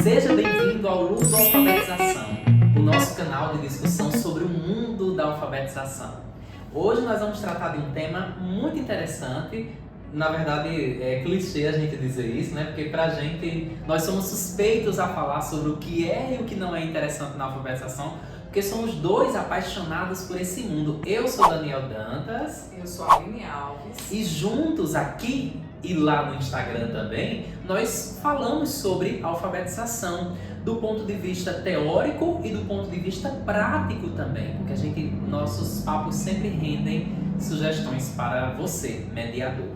Seja bem-vindo ao Ludo Alfabetização, o nosso canal de discussão sobre o mundo da alfabetização. Hoje nós vamos tratar de um tema muito interessante. Na verdade, é clichê a gente dizer isso, né? Porque pra gente, nós somos suspeitos a falar sobre o que é e o que não é interessante na alfabetização, porque somos dois apaixonados por esse mundo. Eu sou Daniel Dantas. Eu sou a Aline Alves. E juntos aqui e lá no Instagram também, nós falamos sobre alfabetização do ponto de vista teórico e do ponto de vista prático também, porque nossos papos sempre rendem sugestões para você, mediador.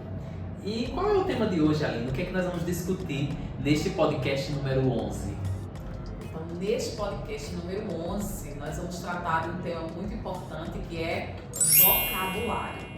E qual é o tema de hoje, Aline? O que é que nós vamos discutir neste podcast número 11? Então, neste podcast número 11, nós vamos tratar de um tema muito importante que é vocabulário.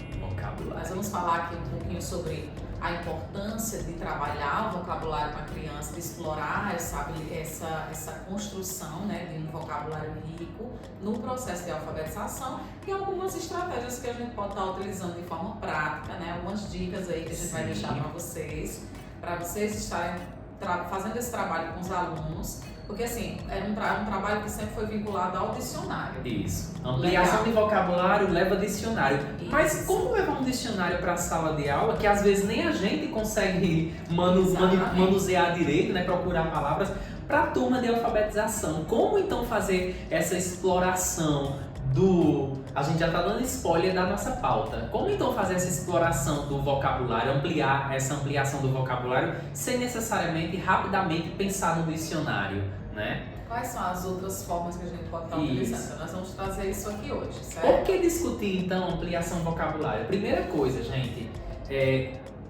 Nós vamos falar aqui um pouquinho sobre a importância de trabalhar o vocabulário com a criança, de explorar essa construção, né, de um vocabulário rico no processo de alfabetização e algumas estratégias que a gente pode estar utilizando de forma prática, né, algumas dicas aí que a gente vai deixar para vocês estarem fazendo esse trabalho com os alunos. Porque assim, era um trabalho que sempre foi vinculado ao dicionário. Isso. Ampliação de vocabulário leva dicionário. Isso. Mas como levar um dicionário para a sala de aula, que às vezes nem a gente consegue manusear direito, né, procurar palavras, para a turma de alfabetização? Como então fazer essa exploração a gente já está dando spoiler da nossa pauta. Como então fazer essa exploração do vocabulário, essa ampliação do vocabulário, sem necessariamente, rapidamente pensar no dicionário, né? Quais são as outras formas que a gente pode estar utilizando? Então, nós vamos trazer isso aqui hoje, certo? Por que discutir então ampliação vocabulário? Primeira coisa, gente,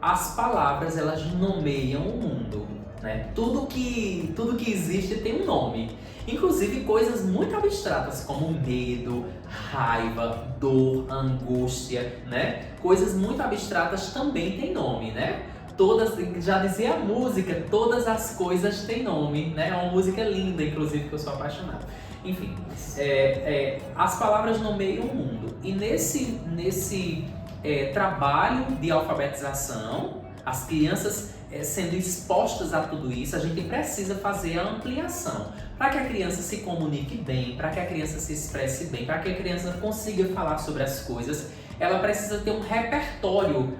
as palavras elas nomeiam o mundo, né? Tudo que existe tem um nome. Inclusive coisas muito abstratas como medo, raiva, dor, angústia, né? Coisas muito abstratas também têm nome, né? Já dizia a música, todas as coisas têm nome, né? É uma música linda, inclusive, que eu sou apaixonado. Enfim, as palavras nomeiam o mundo. E nesse trabalho de alfabetização, as crianças sendo expostas a tudo isso, a gente precisa fazer a ampliação para que a criança se comunique bem, para que a criança se expresse bem, para que a criança consiga falar sobre as coisas. Ela precisa ter um repertório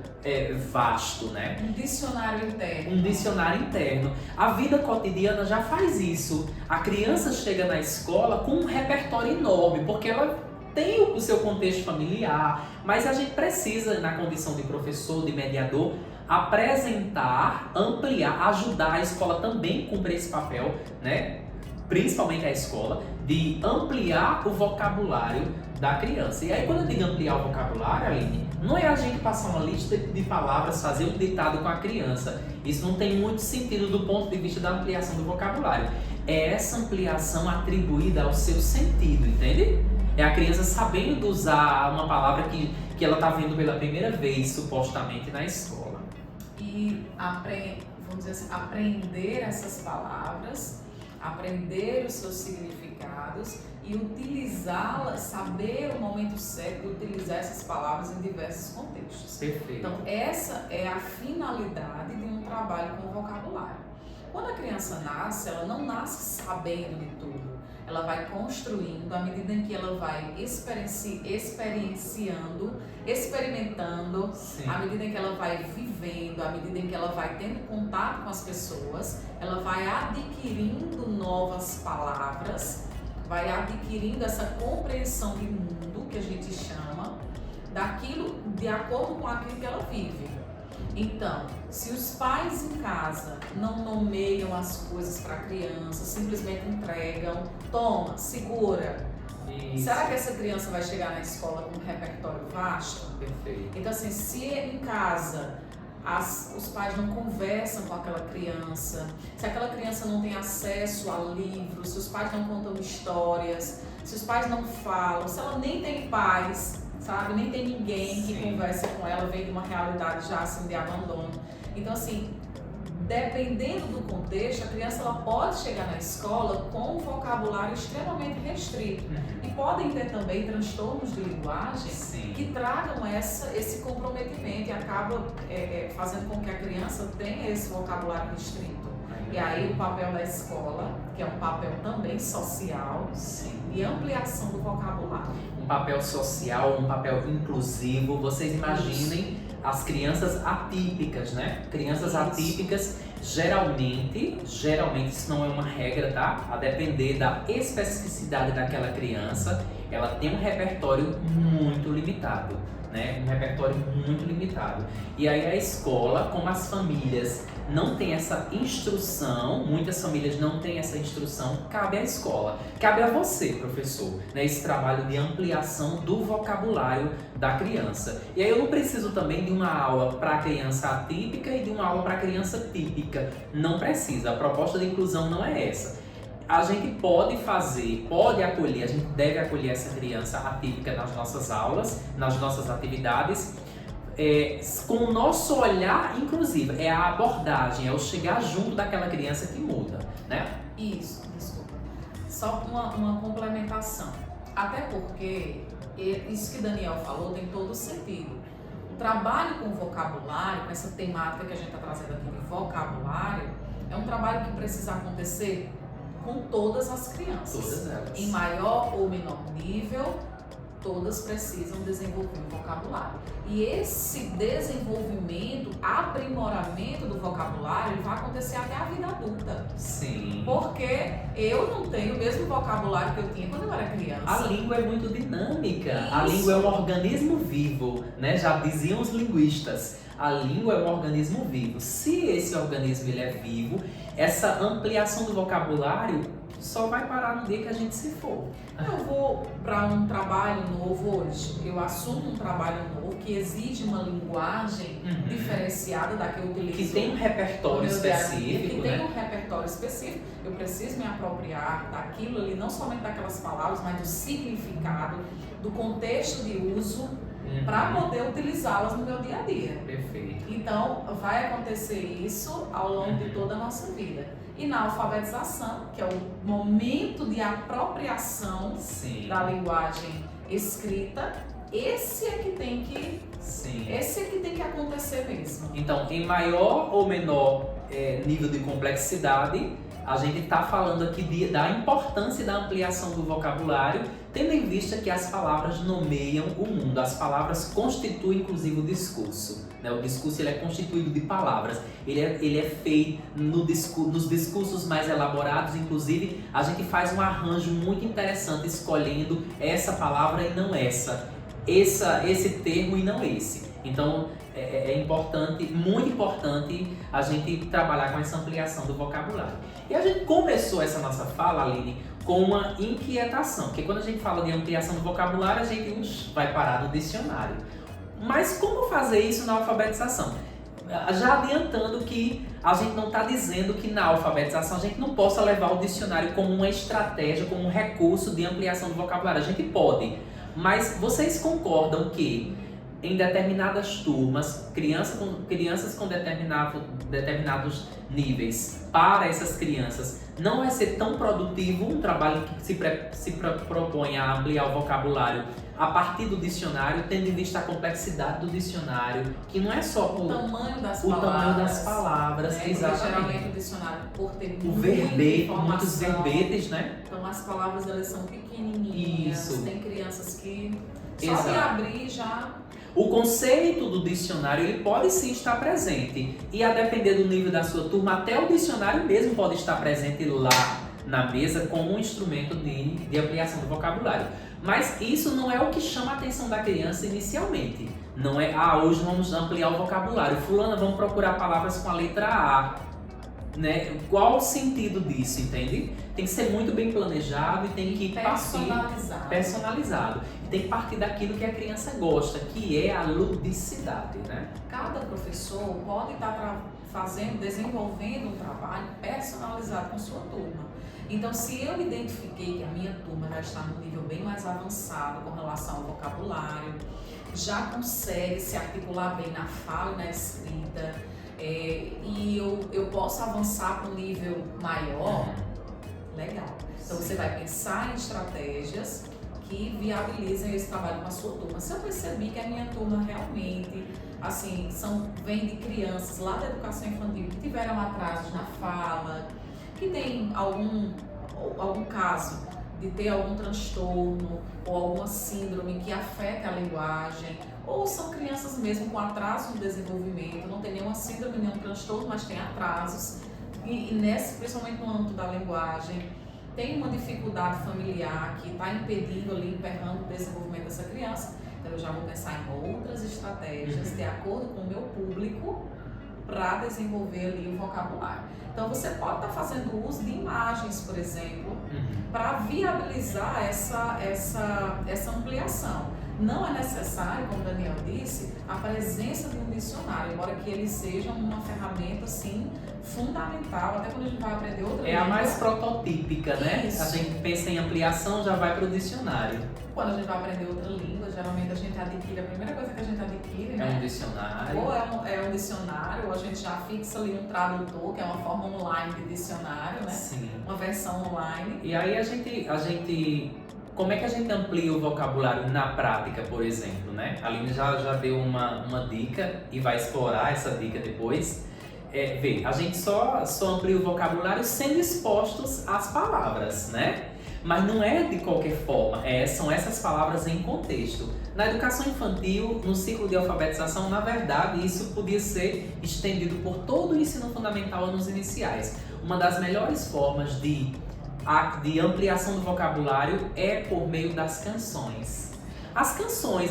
vasto, né? Um dicionário interno. Um dicionário interno. A vida cotidiana já faz isso. A criança chega na escola com um repertório enorme, porque ela tem o seu contexto familiar, mas a gente precisa, na condição de professor, de mediador, apresentar, ampliar, ajudar a escola também a cumprir esse papel, né? Principalmente a escola, de ampliar o vocabulário da criança. E aí, quando eu digo ampliar o vocabulário, Aline, não é a gente passar uma lista de palavras, fazer um ditado com a criança. Isso não tem muito sentido do ponto de vista da ampliação do vocabulário. É essa ampliação atribuída ao seu sentido, entende? É a criança sabendo usar uma palavra que ela está vendo pela primeira vez, supostamente, na escola. E vamos dizer assim, aprender essas palavras, aprender os seus significados e utilizá-las, saber o momento certo de utilizar essas palavras em diversos contextos. Perfeito. Então, essa é a finalidade de um trabalho com vocabulário. Quando a criança nasce, ela não nasce sabendo de tudo. Ela vai construindo à medida em que ela vai experienciando, experimentando, Sim. à medida em que ela vai vivendo, à medida em que ela vai tendo contato com as pessoas, ela vai adquirindo novas palavras, vai adquirindo essa compreensão de mundo, que a gente chama, daquilo de acordo com aquilo que ela vive. Então, se os pais em casa não nomeiam as coisas para a criança, simplesmente entregam, toma, segura. Isso. Será que essa criança vai chegar na escola com um repertório vasto? Perfeito. Então, assim, se em casa os pais não conversam com aquela criança, se aquela criança não tem acesso a livros, se os pais não contam histórias, se os pais não falam, se ela nem tem pais, sabe? Nem tem ninguém que converse com ela, vem de uma realidade já assim de abandono. Então, assim, dependendo do contexto, a criança ela pode chegar na escola com um vocabulário extremamente restrito. E podem ter também transtornos de linguagem que tragam esse comprometimento e acaba fazendo com que a criança tenha esse vocabulário restrito. E aí o papel da escola, que é um papel também social, de ampliação do vocabulário. Um papel social, um papel inclusivo. Vocês imaginem as crianças atípicas, né? Crianças atípicas, geralmente isso não é uma regra, tá? A depender da especificidade daquela criança, ela tem um repertório muito limitado, né? Um repertório muito limitado. E aí a escola, como as famílias não têm essa instrução, muitas famílias não têm essa instrução, cabe à escola, cabe a você, professor, né? Esse trabalho de ampliação do vocabulário da criança. E aí eu não preciso também de uma aula para criança atípica e de uma aula para criança típica. Não precisa, a proposta de inclusão não é essa. A gente pode acolher, a gente deve acolher essa criança atípica nas nossas aulas, nas nossas atividades, com o nosso olhar inclusive, é a abordagem, é o chegar junto daquela criança que muda, né? Isso, desculpa. Só uma complementação. Até porque isso que Daniel falou tem todo sentido. O trabalho com vocabulário, com essa temática que a gente está trazendo aqui de vocabulário, é um trabalho que precisa acontecer com todas as crianças. Todas elas. Em maior ou menor nível, todas precisam desenvolver o vocabulário. E esse desenvolvimento, aprimoramento do vocabulário, ele vai acontecer até a vida adulta. Sim. Porque eu não tenho o mesmo vocabulário que eu tinha quando eu era criança. A língua é muito dinâmica. Isso. A língua é um organismo vivo, né? Já diziam os linguistas. A língua é um organismo vivo. Se esse organismo ele é vivo, essa ampliação do vocabulário só vai parar no dia que a gente se for. Eu vou para um trabalho novo hoje, eu assumo um trabalho novo que exige uma linguagem diferenciada da que eu utilizo. Que tem um repertório específico, que tem um repertório específico. Eu preciso me apropriar daquilo ali, não somente daquelas palavras, mas do significado, do contexto de uso, para poder utilizá-las no meu dia a dia. Perfeito. Então, vai acontecer isso ao longo de toda a nossa vida. E na alfabetização, que é o momento de apropriação da linguagem escrita, esse é que tem que acontecer mesmo. Então, em maior ou menor nível de complexidade, a gente está falando aqui da importância da ampliação do vocabulário, tendo em vista que as palavras nomeiam o mundo, as palavras constituem inclusive o discurso. Né? O discurso ele é constituído de palavras, ele é feito nos discursos mais elaborados, inclusive a gente faz um arranjo muito interessante escolhendo essa palavra e não esse termo e não esse. Então é importante, muito importante a gente trabalhar com essa ampliação do vocabulário. E a gente começou essa nossa fala, Aline, com uma inquietação, porque quando a gente fala de ampliação do vocabulário, a gente vai parar no dicionário. Mas como fazer isso na alfabetização? Já adiantando que a gente não está dizendo que na alfabetização a gente não possa levar o dicionário como uma estratégia, como um recurso de ampliação do vocabulário. A gente pode, mas vocês concordam que em determinadas turmas, crianças com determinados níveis, para essas crianças, não vai ser tão produtivo um trabalho que se propõe a ampliar o vocabulário a partir do dicionário, tendo em vista a complexidade do dicionário, que não é só o tamanho das palavras, né? Exatamente. Geralmente o dicionário, por ter muitos verbetes, né? Então as palavras elas são pequenininhas. Isso. Tem crianças que só de abrir já... O conceito do dicionário ele pode sim estar presente e a depender do nível da sua turma, até o dicionário mesmo pode estar presente lá na mesa como um instrumento de ampliação do vocabulário. Mas isso não é o que chama a atenção da criança inicialmente. Não é, hoje vamos ampliar o vocabulário. Fulana, vamos procurar palavras com a letra A. Né? Qual o sentido disso, entende? Tem que ser muito bem planejado e tem que personalizado. E tem que partir daquilo que a criança gosta, que é a ludicidade, né? Cada professor pode estar desenvolvendo um trabalho personalizado com sua turma. Então, se eu identifiquei que a minha turma já está num nível bem mais avançado com relação ao vocabulário, já consegue se articular bem na fala e na escrita, e eu posso avançar para um nível maior, legal. Então você vai pensar em estratégias que viabilizem esse trabalho com a sua turma. Se eu percebi que a minha turma realmente assim, vem de crianças lá da educação infantil que tiveram atrasos na fala, que tem algum caso de ter algum transtorno ou alguma síndrome que afeta a linguagem, ou são crianças mesmo com atraso no desenvolvimento, não tem nenhuma síndrome, nenhum transtorno, mas tem atrasos, principalmente no âmbito da linguagem, tem uma dificuldade familiar que está impedindo ali, emperrando o desenvolvimento dessa criança. Então eu já vou pensar em outras estratégias de acordo com o meu público para desenvolver ali o vocabulário. Então você pode estar fazendo uso de imagens, por exemplo, para viabilizar essa ampliação. Não é necessário, como o Daniel disse, a presença de um dicionário, embora que ele seja uma ferramenta assim, fundamental, até quando a gente vai aprender outra língua. É a mais prototípica, né? Isso. A gente pensa em ampliação, já vai para o dicionário. Quando a gente vai aprender outra língua, geralmente a gente adquire, a primeira coisa que a gente adquire, É né? um dicionário. Ou é um dicionário, ou a gente já fixa ali um tradutor, que é uma forma online de dicionário, né? Sim. Uma versão online. E aí a gente como é que a gente amplia o vocabulário na prática, por exemplo, né? A Aline já deu uma dica e vai explorar essa dica depois. A gente só amplia o vocabulário sendo expostos às palavras, né? Mas não é de qualquer forma, são essas palavras em contexto. Na educação infantil, no ciclo de alfabetização, na verdade, isso podia ser estendido por todo o ensino fundamental anos iniciais. Uma das melhores formas de ampliação do vocabulário é por meio das canções. As canções,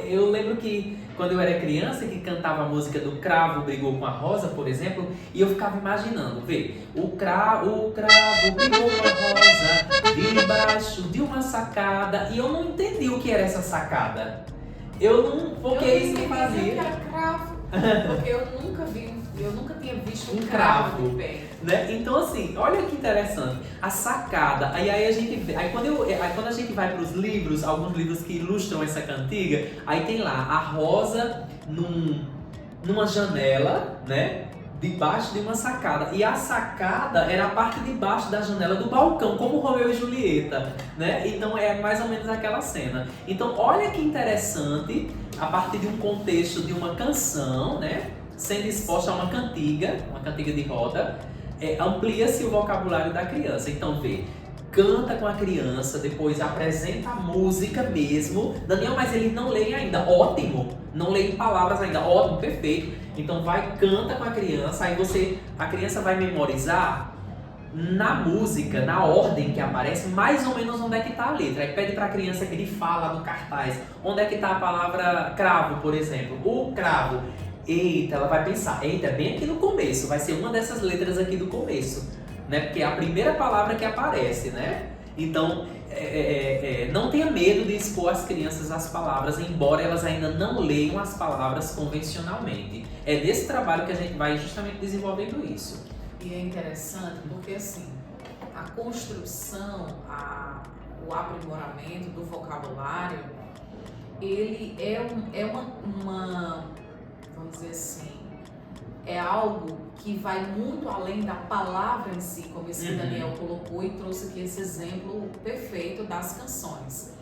eu lembro que quando eu era criança, que cantava a música do Cravo Brigou com a Rosa, por exemplo, e eu ficava imaginando, o cravo brigou com a rosa debaixo de uma sacada, e eu não entendi o que era essa sacada. Porque isso não fazia. Eu era cravo, porque eu nunca tinha visto Um cravo cravo. de pé. Né? Então assim, olha que interessante, a sacada, aí a gente vê, quando a gente vai para os livros, alguns livros que ilustram essa cantiga, aí tem lá a rosa numa janela, né, debaixo de uma sacada, e a sacada era a parte de baixo da janela do balcão, como Romeu e Julieta, né? Então é mais ou menos aquela cena. Então olha que interessante, a partir de um contexto de uma canção, né, sendo exposta a uma cantiga de roda, amplia-se o vocabulário da criança. Então canta com a criança, depois apresenta a música mesmo. Daniel, mas ele não lê ainda. Ótimo! Não lê em palavras ainda. Ótimo, perfeito. Então canta com a criança, aí a criança vai memorizar na música, na ordem que aparece, mais ou menos onde é que está a letra. Aí pede para a criança grifar lá no cartaz. Onde é que está a palavra cravo, por exemplo? O cravo. Eita, ela vai pensar, bem aqui no começo, vai ser uma dessas letras aqui do começo, né? Porque é a primeira palavra que aparece, né? Então, não tenha medo de expor às crianças as palavras, embora elas ainda não leiam as palavras convencionalmente. É nesse trabalho que a gente vai justamente desenvolvendo isso. E é interessante porque, assim, a construção, o aprimoramento do vocabulário, ele é uma vamos dizer assim, é algo que vai muito além da palavra em si, como esse Daniel colocou e trouxe aqui esse exemplo perfeito das canções.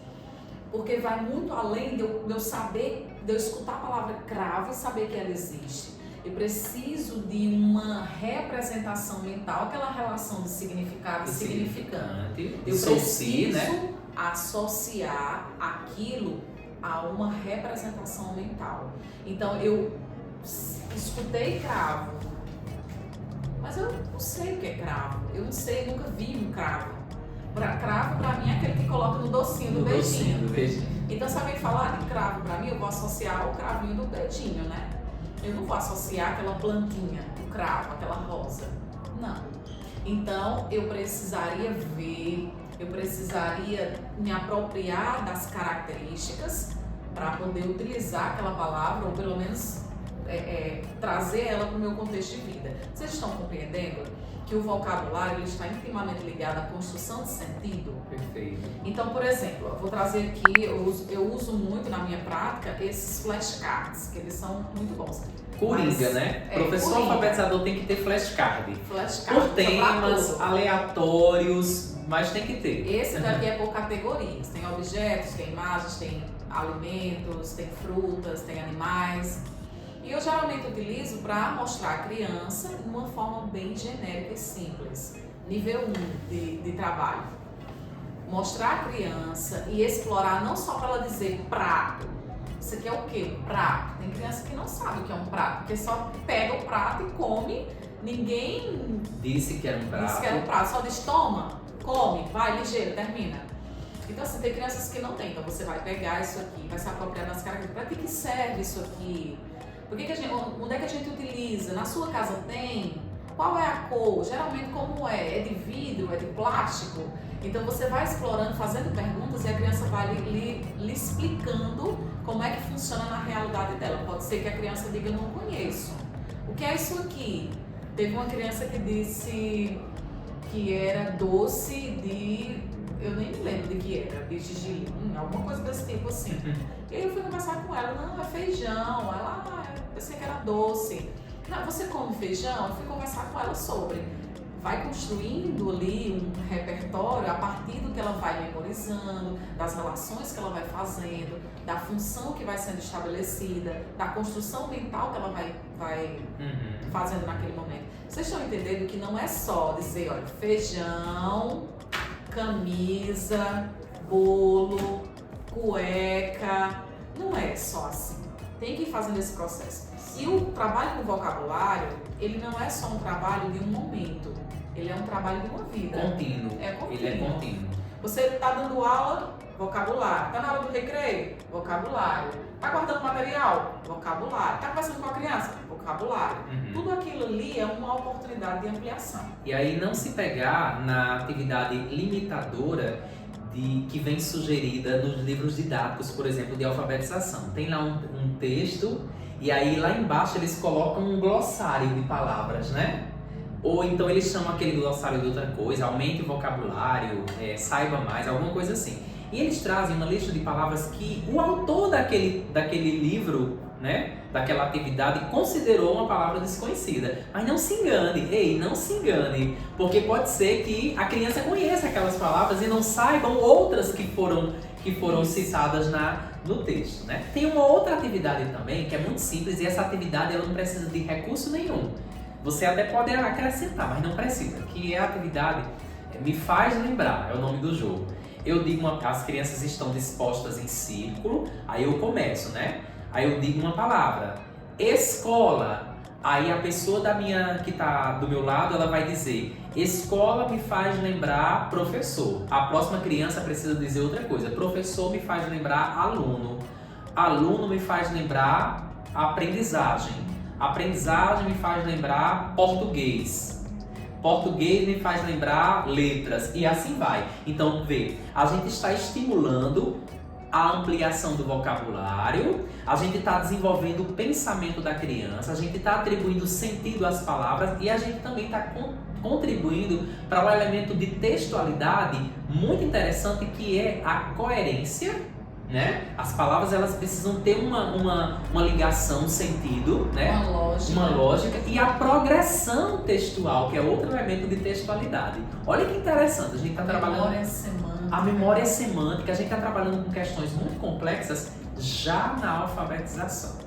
Porque vai muito além de eu saber, de eu escutar a palavra cravo e saber que ela existe. Eu preciso de uma representação mental, aquela relação de significado e significante. Eu preciso associar aquilo a uma representação mental. Então eu escutei cravo, mas eu não sei o que é cravo. Eu não sei, nunca vi um cravo. Cravo pra mim é aquele que coloca no docinho do beijinho. Então se alguém falar de cravo pra mim, eu vou associar o cravinho do dedinho, né? Eu não vou associar aquela plantinha, o cravo, aquela rosa. Não. Então eu precisaria me apropriar das características para poder utilizar aquela palavra, ou pelo menos trazer ela para o meu contexto de vida. Vocês estão compreendendo que o vocabulário ele está intimamente ligado à construção de sentido? Perfeito. Então, por exemplo, eu vou trazer aqui, eu uso muito na minha prática esses flashcards, que eles são muito bons. Coringa, né? Professor alfabetizador tem que ter flashcard. Flashcard. Por temas, aleatórios, mas tem que ter. Esse daqui é por categorias. Tem objetos, tem imagens, tem alimentos, tem frutas, tem animais. E eu geralmente utilizo para mostrar a criança de uma forma bem genérica e simples. Nível 1 de trabalho. Mostrar a criança e explorar não só para ela dizer prato. Isso aqui é o quê? Um prato. Tem criança que não sabe o que é um prato, porque só pega o prato e come. Ninguém disse que era um prato. Disse que era um prato. Só diz, toma, come, vai, ligeiro, termina. Então assim, tem crianças que não tem. Então você vai pegar isso aqui, vai se apropriar das características. Para que serve isso aqui? Onde é que a gente utiliza? Na sua casa tem? Qual é a cor? Geralmente como é? É de vidro? É de plástico? Então você vai explorando, fazendo perguntas e a criança vai lhe explicando como é que funciona na realidade dela. Pode ser que a criança diga, não conheço. O que é isso aqui? Teve uma criança que disse que era doce de... eu nem me lembro de que era, de gergelim, alguma coisa desse tipo assim. E aí eu fui conversar com ela, não, é feijão. Ela, eu pensei que era doce. Não, você come feijão? Eu fui conversar com ela sobre. Vai construindo ali um repertório a partir do que ela vai memorizando, das relações que ela vai fazendo, da função que vai sendo estabelecida, da construção mental que ela vai fazendo naquele momento. Vocês estão entendendo que não é só dizer, olha, feijão, camisa, bolo, cueca, não é só assim. Tem que ir fazendo esse processo. E o trabalho com vocabulário, ele não é só um trabalho de um momento, ele é um trabalho de uma vida. Contínuo. Ele é contínuo. Você está dando aula, vocabulário. Está na hora do recreio, vocabulário. Está guardando material, vocabulário. Está conversando com a criança, vocabulário. Tudo aquilo ali é uma oportunidade de ampliação. E aí não se pegar na atividade limitadora que vem sugerida nos livros didáticos, por exemplo, de alfabetização. Tem lá um texto e aí lá embaixo eles colocam um glossário de palavras, né? Ou então eles chamam aquele glossário de outra coisa, aumente o vocabulário, saiba mais, alguma coisa assim. E eles trazem uma lista de palavras que o autor daquele livro, né, daquela atividade, considerou uma palavra desconhecida. Mas não se engane, não se engane, porque pode ser que a criança conheça aquelas palavras e não saibam outras que foram citadas no texto, né? Tem uma outra atividade também que é muito simples e essa atividade ela não precisa de recurso nenhum. Você até pode acrescentar, mas não precisa, que é a atividade Me Faz Lembrar, é o nome do jogo. Eu digo, as crianças estão dispostas em círculo, aí eu começo, né? Aí eu digo uma palavra, escola. Aí a pessoa que está do meu lado, ela vai dizer, escola me faz lembrar professor. A próxima criança precisa dizer outra coisa, professor me faz lembrar aluno. Aluno me faz lembrar aprendizagem. Aprendizagem me faz lembrar português. Português me faz lembrar letras e assim vai. Então, vê, a gente está estimulando a ampliação do vocabulário, a gente está desenvolvendo o pensamento da criança, a gente está atribuindo sentido às palavras e a gente também está contribuindo para um elemento de textualidade muito interessante que é a coerência. Né? As palavras elas precisam ter uma ligação, um sentido, né? Uma lógica e a progressão textual, que é outro elemento de textualidade. Olha que interessante, a gente está trabalhando a memória semântica, a gente está trabalhando com questões muito complexas já na alfabetização,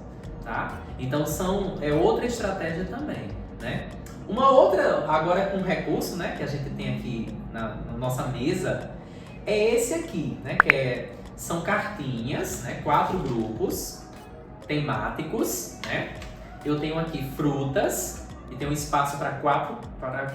tá? Então é outra estratégia também, né? Uma outra, agora com recurso, né, que a gente tem aqui na nossa mesa, é esse aqui, né, são cartinhas, né? 4 grupos temáticos, né? Eu tenho aqui frutas e tenho espaço para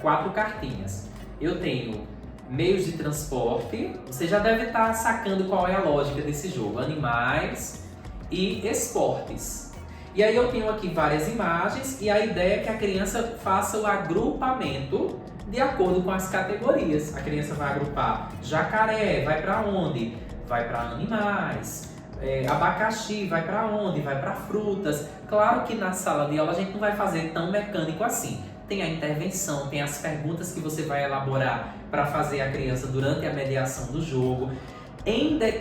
quatro cartinhas. Eu tenho meios de transporte, você já deve estar sacando qual é a lógica desse jogo, animais e esportes. E aí eu tenho aqui várias imagens e a ideia é que a criança faça o agrupamento de acordo com as categorias. A criança vai agrupar jacaré, vai para onde? Vai para animais, abacaxi, vai para onde? Vai para frutas. Claro que na sala de aula a gente não vai fazer tão mecânico assim. Tem a intervenção, tem as perguntas que você vai elaborar para fazer a criança durante a mediação do jogo.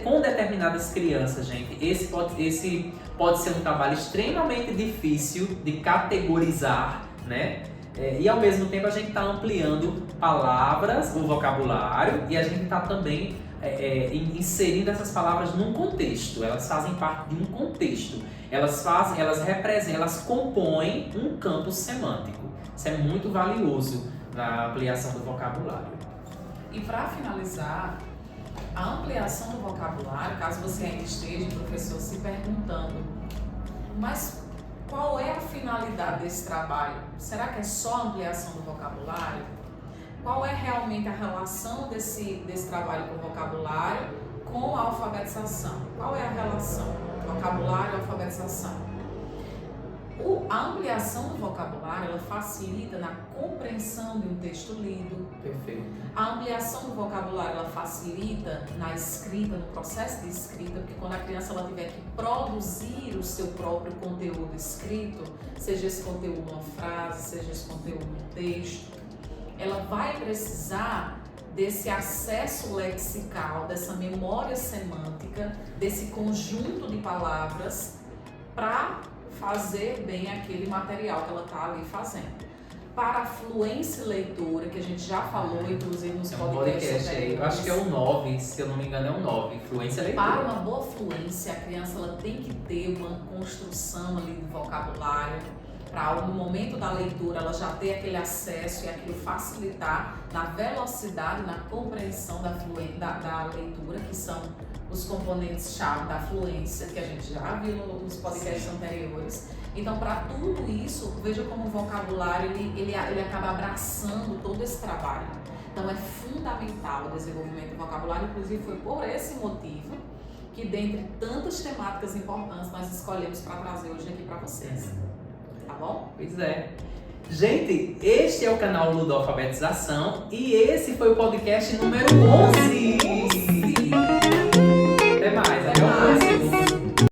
Com determinadas crianças, gente, esse pode ser um trabalho extremamente difícil de categorizar, né? E ao mesmo tempo a gente está ampliando palavras, o vocabulário, e a gente está também inserindo essas palavras num contexto. Elas fazem parte de um contexto. Elas representam, elas compõem um campo semântico. Isso é muito valioso na ampliação do vocabulário. E para finalizar, a ampliação do vocabulário, caso você ainda esteja, professor, se perguntando, mas qual é a finalidade desse trabalho? Será que é só a ampliação do vocabulário? Qual é realmente a relação desse trabalho com o vocabulário com a alfabetização? Qual é a relação? Vocabulário e alfabetização. A ampliação do vocabulário, ela facilita na compreensão de um texto lido. Perfeito. A ampliação do vocabulário, ela facilita na escrita, no processo de escrita, porque quando a criança ela tiver que produzir o seu próprio conteúdo escrito, seja esse conteúdo uma frase, seja esse conteúdo um texto, ela vai precisar desse acesso lexical, dessa memória semântica, desse conjunto de palavras para fazer bem aquele material que ela está ali fazendo. Para a fluência leitora, que a gente já falou, inclusive nos podcasts anteriores. Eu acho que é o 9, se eu não me engano é o 9, fluência leitora. Para uma boa fluência, a criança ela tem que ter uma construção ali do vocabulário, para no momento da leitura ela já ter aquele acesso e aquilo facilitar na velocidade, na compreensão da leitura, que são os componentes-chave da fluência, que a gente já viu nos podcasts anteriores. Então, para tudo isso, veja como o vocabulário ele acaba abraçando todo esse trabalho. Então, é fundamental o desenvolvimento do vocabulário, inclusive foi por esse motivo que, dentre tantas temáticas importantes, nós escolhemos para trazer hoje aqui para vocês. Tá bom? Pois é. Gente, este é o canal Ludofabetização e esse foi o podcast número 11.